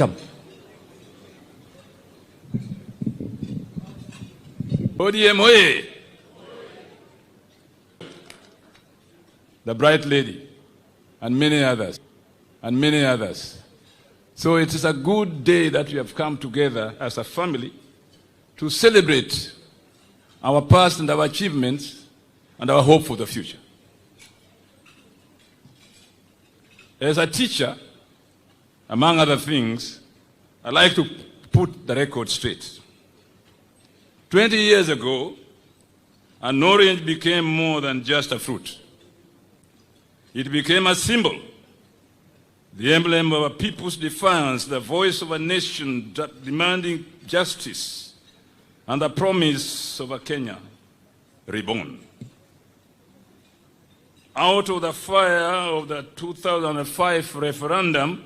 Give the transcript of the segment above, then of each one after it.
welcome. ODM oye! The bright lady, and many others, and many others. So it is a good day that we have come together as a family to celebrate our past and our achievements and our hope for the future. As a teacher, among other things, I like to put the record straight. 20 years ago, an orange became more than just a fruit. It became a symbol, the emblem of a people's defiance, the voice of a nation demanding justice, and the promise of a Kenya reborn. Out of the fire of the 2005 referendum,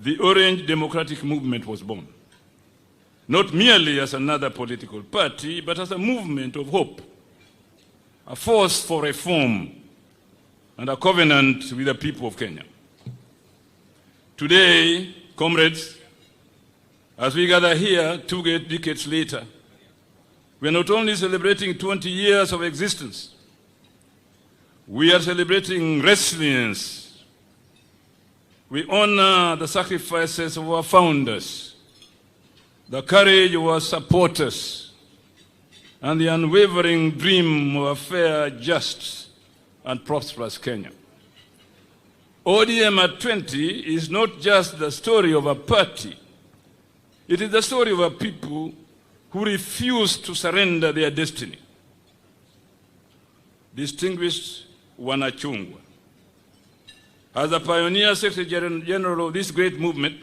the Orange Democratic Movement was born. Not merely as another political party, but as a movement of hope, a force for reform, and a covenant with the people of Kenya. Today, comrades, as we gather here 2 decades later, we are not only celebrating 20 years of existence, we are celebrating resilience. We honor the sacrifices of our founders, the courage of our supporters, and the unwavering dream of a fair, just, and prosperous Kenya. ODM at 20 is not just the story of a party. It is the story of a people who refuse to surrender their destiny. Distinguished Wanachungwa, as the pioneer Secretary General of this great movement,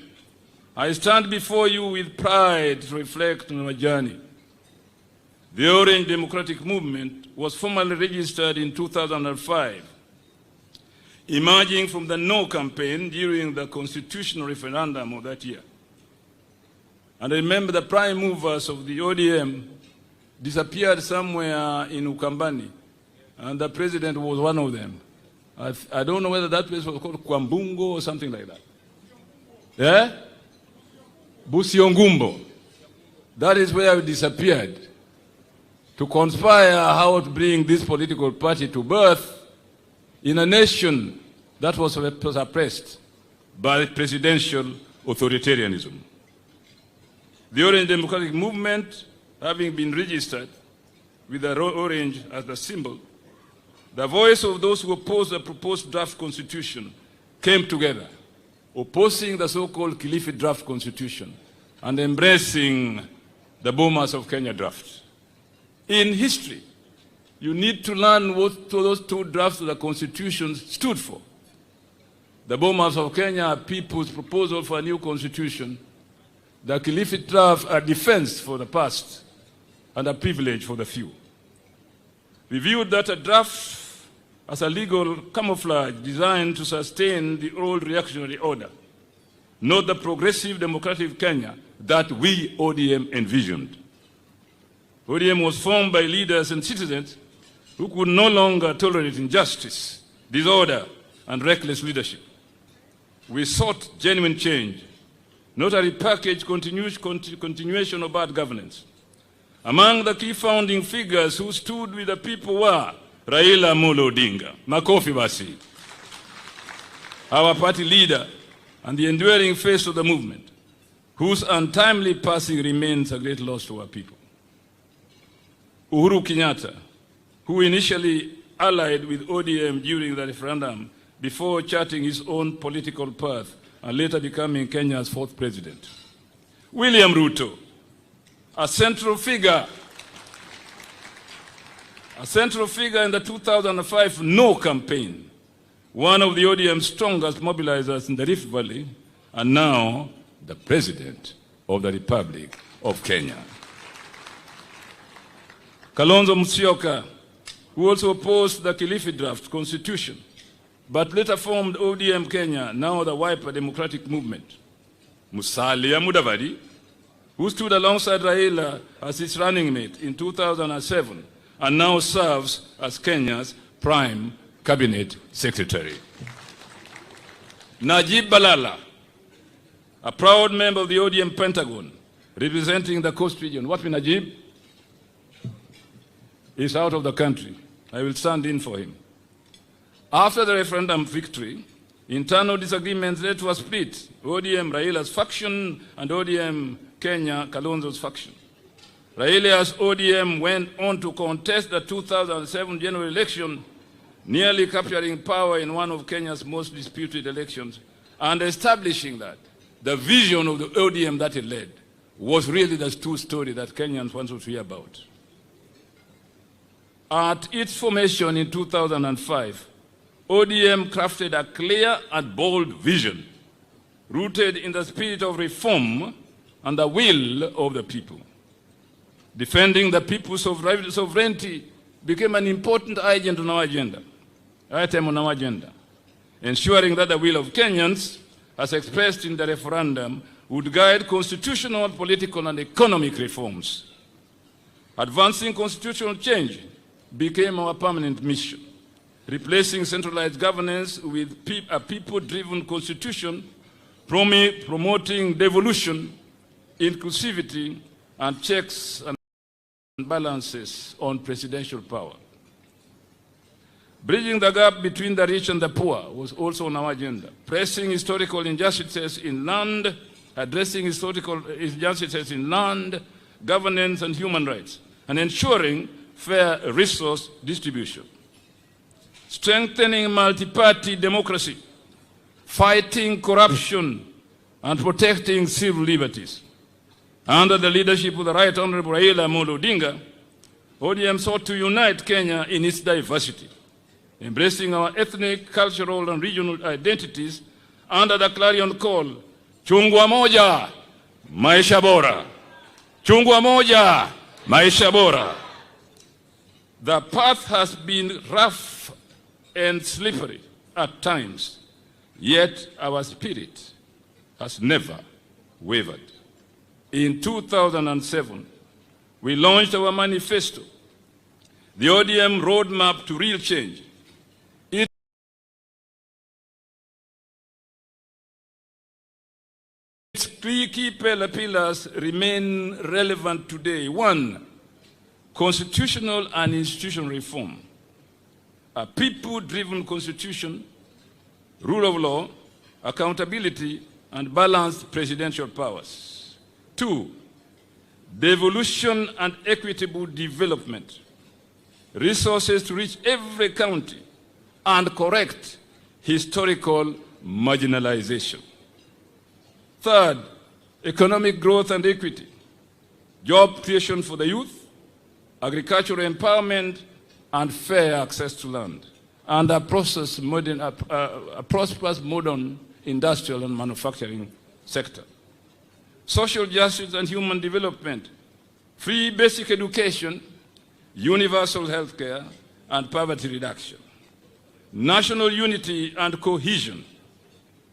I stand before you with pride to reflect on our journey. The Orange Democratic Movement was formally registered in 2005, emerging from the No campaign during the constitutional referendum of that year. And I remember the prime movers of the ODM disappeared somewhere in Ukambani, and the president was one of them. I don't know whether that place was called Kwambungo or something like that. Yeah? Busiongumbo. That is where we disappeared to conspire how to bring this political party to birth in a nation that was suppressed by presidential authoritarianism. The Orange Democratic Movement, having been registered with the orange as the symbol, the voice of those who opposed the proposed draft constitution came together, opposing the so-called Kilifi draft constitution and embracing the Bomas of Kenya draft. In history, you need to learn what those two drafts of the constitution stood for. The Bomas of Kenya are people's proposal for a new constitution. The Kilifi draft are defense for the past and a privilege for the few. We viewed that a draft as a legal camouflage designed to sustain the old reactionary order, not the progressive democratic Kenya that we, ODM, envisioned. ODM was formed by leaders and citizens who could no longer tolerate injustice, disorder, and reckless leadership. We sought genuine change, not a repackaged continuation of bad governance. Among the key founding figures who stood with the people were Raila Amolo Odinga, Makofi Basi, our party leader and the enduring face of the movement, whose untimely passing remains a great loss to our people. Uhuru Kenyatta, who initially allied with ODM during the referendum before charting his own political path and later becoming Kenya's 4th president. William Ruto, a central figure in the 2005 No campaign, one of the ODM's strongest mobilizers in the Rift Valley, and now the President of the Republic of Kenya. Kalonzo Musyoka, who also opposed the Kilifi draft constitution, but later formed ODM Kenya, now the Wiper Democratic Movement. Musalia Mudavadi, who stood alongside Raila as his running mate in 2007 and now serves as Kenya's Prime Cabinet Secretary. Najib Balala, a proud member of the ODM Pentagon, representing the Coast region. Wapi Najib? He's out of the country. I will stand in for him. After the referendum victory, internal disagreements led to a split. ODM Raila's faction and ODM Kenya Kalonzo's faction. Raila's ODM went on to contest the 2007 general election, nearly capturing power in one of Kenya's most disputed elections, and establishing that the vision of the ODM that it led was really the true story that Kenyans wanted to hear about. At its formation in 2005, ODM crafted a clear and bold vision, rooted in the spirit of reform and the will of the people. Defending the people's sovereignty became an important item on our agenda. Ensuring that the will of Kenyans, as expressed in the referendum, would guide constitutional, political, and economic reforms. Advancing constitutional change became our permanent mission, replacing centralized governance with a people-driven constitution, promoting devolution, inclusivity, and checks and balances on presidential power. Bridging the gap between the rich and the poor was also on our agenda. Pressing historical injustices in land, addressing historical injustices in land, governance, and human rights, and ensuring fair resource distribution. Strengthening multi-party democracy, fighting corruption, and protecting civil liberties. Under the leadership of the Right Honorable Raila Amolo Odinga, ODM sought to unite Kenya in its diversity, embracing our ethnic, cultural, and regional identities under the clarion call, Chungwa moja, maisha bora. Chungwa moja, maisha bora. The path has been rough and slippery at times, yet our spirit has never wavered. In 2007, we launched our manifesto, the ODM Roadmap to Real Change. Its three key pillars remain relevant today. 1, constitutional and institutional reform. A people-driven constitution, rule of law, accountability, and balanced presidential powers. 2, devolution and equitable development. Resources to reach every county and correct historical marginalization. 3rd, economic growth and equity. Job creation for the youth, agricultural empowerment, and fair access to land, and a prosperous modern industrial and manufacturing sector. Social justice and human development, free basic education, universal health care, and poverty reduction. National unity and cohesion,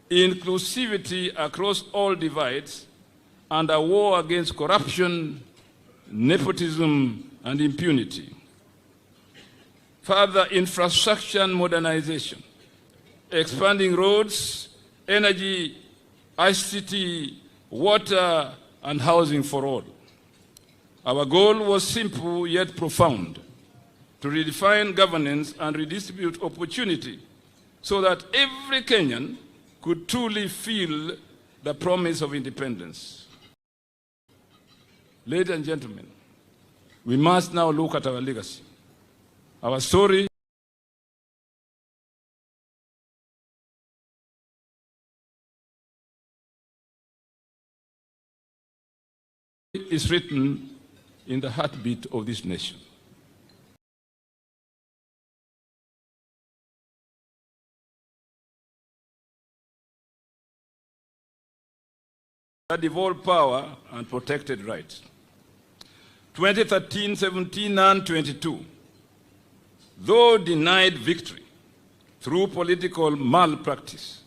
inclusivity across all divides, and a war against corruption, nepotism, and impunity. Further infrastructure and modernization, expanding roads, energy, ICT, water, and housing for all. Our goal was simple yet profound: to redefine governance and redistribute opportunity so that every Kenyan could truly feel the promise of independence. Ladies and gentlemen, we must now look at our legacy. Our story is written in the heartbeat of this nation. That devolved power and protected rights. 2013, 17, and 22. Though denied victory through political malpractice,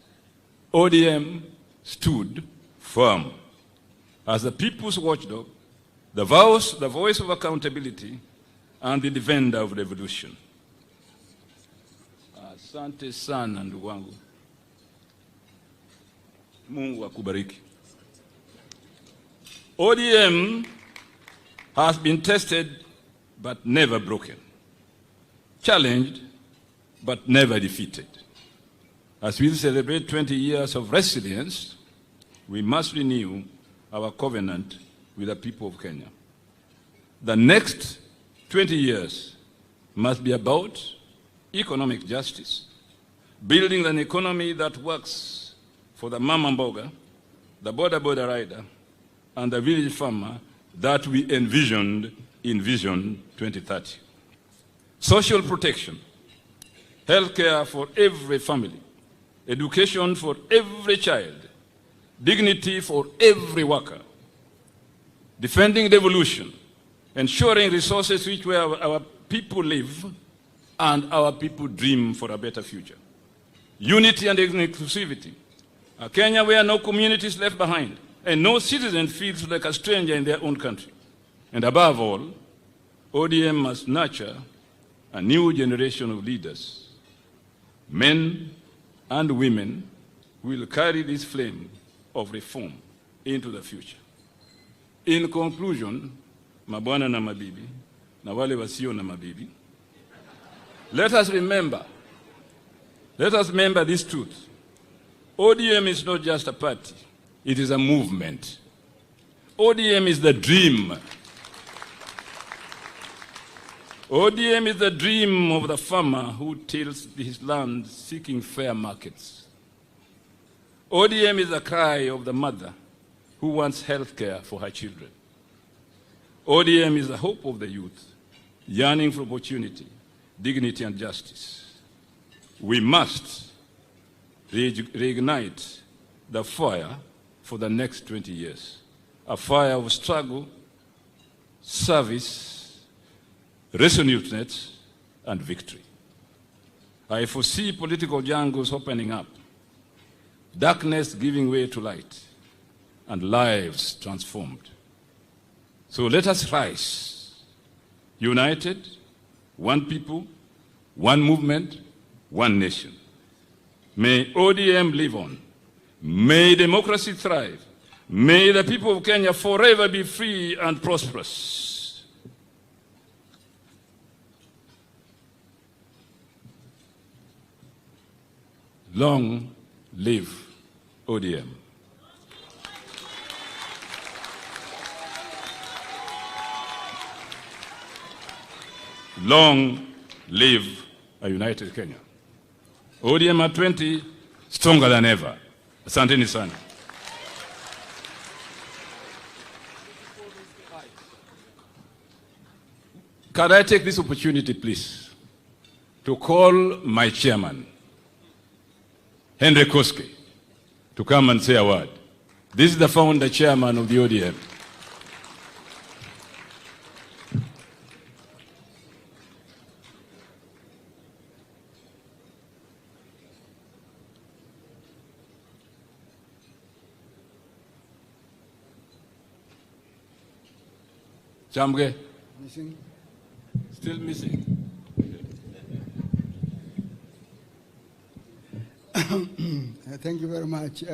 ODM stood firm as the people's watchdog, the voice of accountability, and the defender of revolution. Asante sana ndugu wangu. Mungu akubariki. ODM has been tested but never broken, challenged but never defeated. As we celebrate 20 years of resilience, we must renew our covenant with the people of Kenya. The next 20 years must be about economic justice, building an economy that works for the mama mboga, the boda rider, and the village farmer that we envisioned in Vision 2030. Social protection, healthcare for every family, education for every child, dignity for every worker, defending devolution, ensuring resources which where our people live and our people dream for a better future. Unity and inclusivity, a Kenya where no community is left behind and no citizen feels like a stranger in their own country. And above all, ODM must nurture a new generation of leaders, men and women who will carry this flame of reform into the future. In conclusion, mabwana na mabibi, na wale wasio na mabibi, let us remember this truth. ODM is not just a party, it is a movement. ODM is the dream. ODM is the dream of the farmer who tills his land seeking fair markets. ODM is the cry of the mother who wants health care for her children. ODM is the hope of the youth, yearning for opportunity, dignity, and justice. We must reignite the fire for the next 20 years, a fire of struggle, service, resoluteness, and victory. I foresee political jungles opening up, darkness giving way to light, and lives transformed. So let us rise, united, one people, one movement, one nation. May ODM live on. May democracy thrive. May the people of Kenya forever be free and prosperous. Long live ODM. Long live a united Kenya. ODM at 20, stronger than ever. Asanteni sana. Can I take this opportunity, please, to call my chairman, Henry Koske, to come and say a word. This is the founder chairman of the ODM. Chamge? Missing. Still missing. Thank you very much.